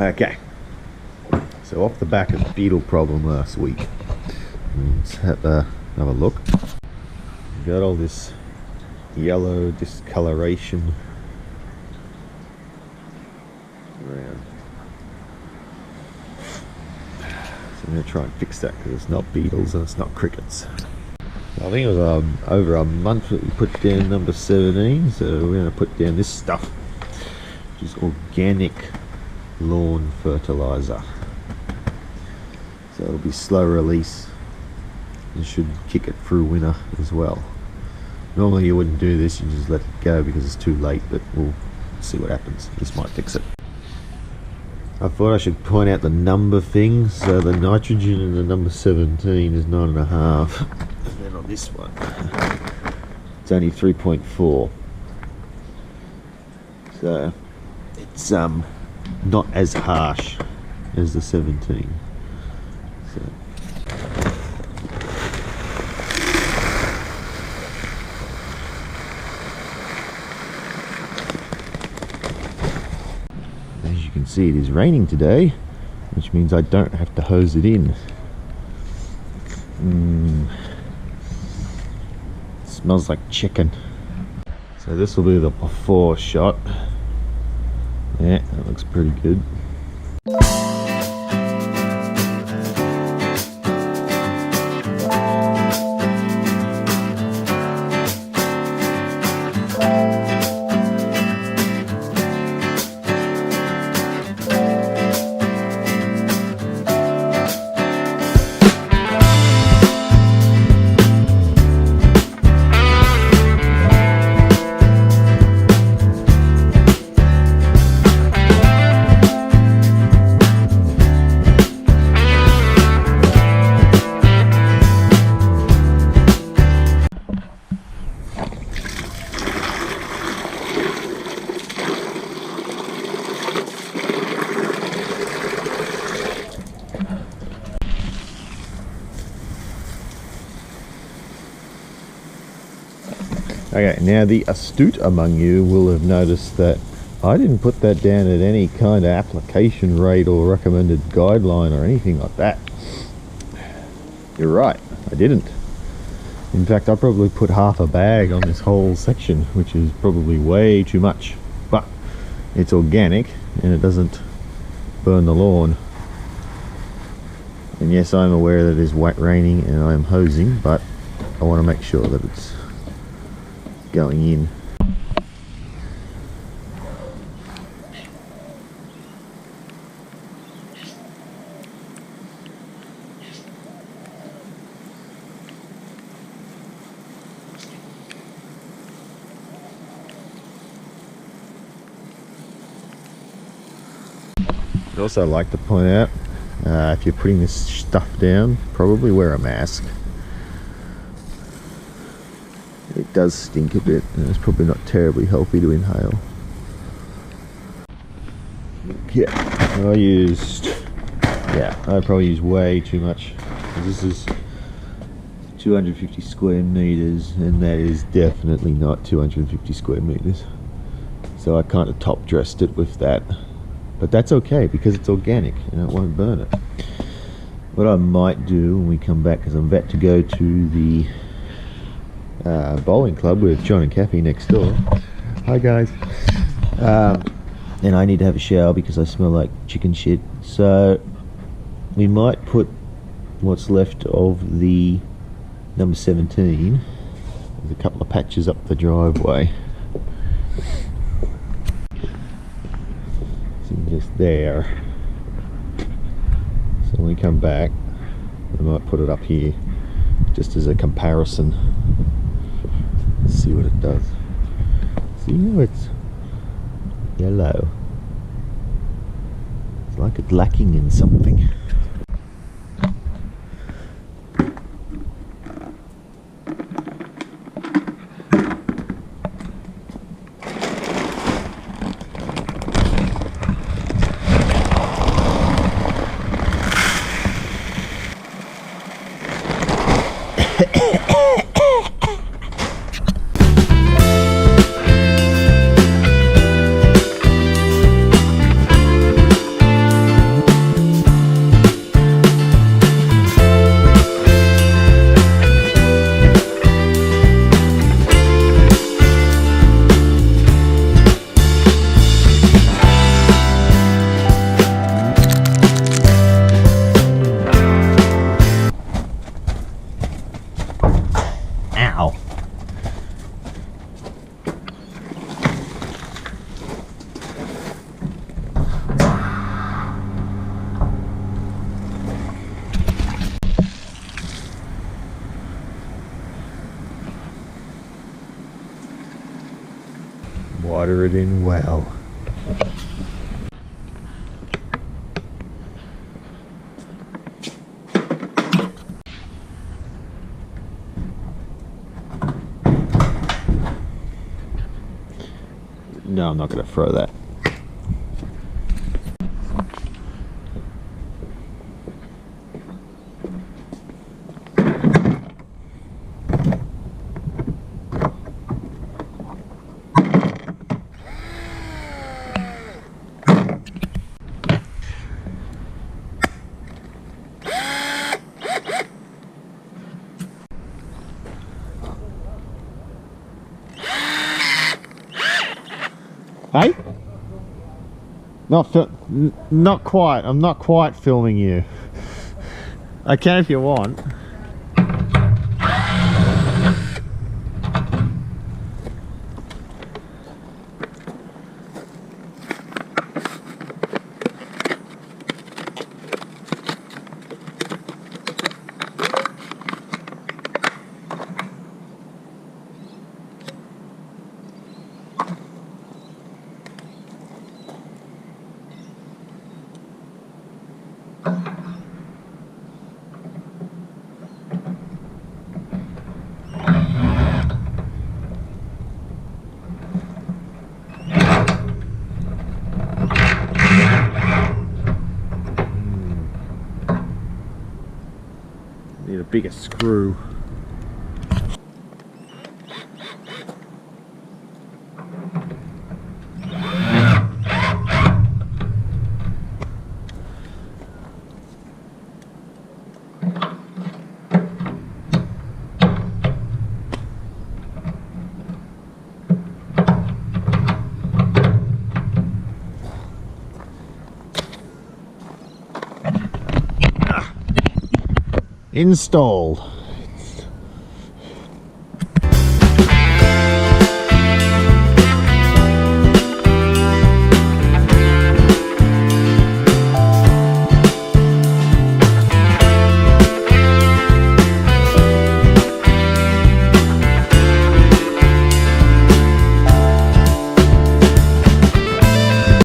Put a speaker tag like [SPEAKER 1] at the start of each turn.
[SPEAKER 1] Okay, so off the back of the beetle problem last week, let's have another look. We've got all this yellow discoloration around. So I'm going to try and fix that because it's not beetles and it's not crickets. I think it was over a month that we put down number 17, so we're going to put down this stuff, which is organic lawn fertilizer. So it'll be slow release and should kick it through winter as well. Normally you wouldn't do this, you just let it go because it's too late, but we'll see what happens. This might fix it. I thought I should point out the number thing. So the nitrogen in the number 17 is 9.5, and then on this one it's only 3.4. So it's not as harsh as the 17. So. As you can see, it is raining today, which means I don't have to hose it in. It smells like chicken. So this will be the before shot. Yeah, that looks pretty good. Okay, now the astute among you will have noticed that I didn't put that down at any kind of application rate or recommended guideline or anything like that. You're right, I didn't. In fact, I probably put half a bag on this whole section, which is probably way too much. But it's organic and it doesn't burn the lawn. And yes, I'm aware that it is raining and I am hosing, but I want to make sure that it's going in. I'd also like to point out, if you're putting this stuff down, probably wear a mask. It does stink a bit and it's probably not terribly healthy to inhale. Yeah, I probably used way too much. This is 250 square meters and that is definitely not 250 square meters. So I kind of top dressed it with that. But that's okay because it's organic and it won't burn it. What I might do when we come back, because I'm about to go to the bowling club with John and Kathy next door. Hi guys. And I need to have a shower because I smell like chicken shit. So we might put what's left of the number 17. There's a couple of patches up the driveway. So just there. So when we come back, we might put it up here just as a comparison. See what it does. See how it's yellow. It's like it's lacking in something. Ow. Water it in well. No, I'm not going to throw that. Hey? Not quite. I'm not quite filming you. I can if you want. Need a bigger screw. Installed.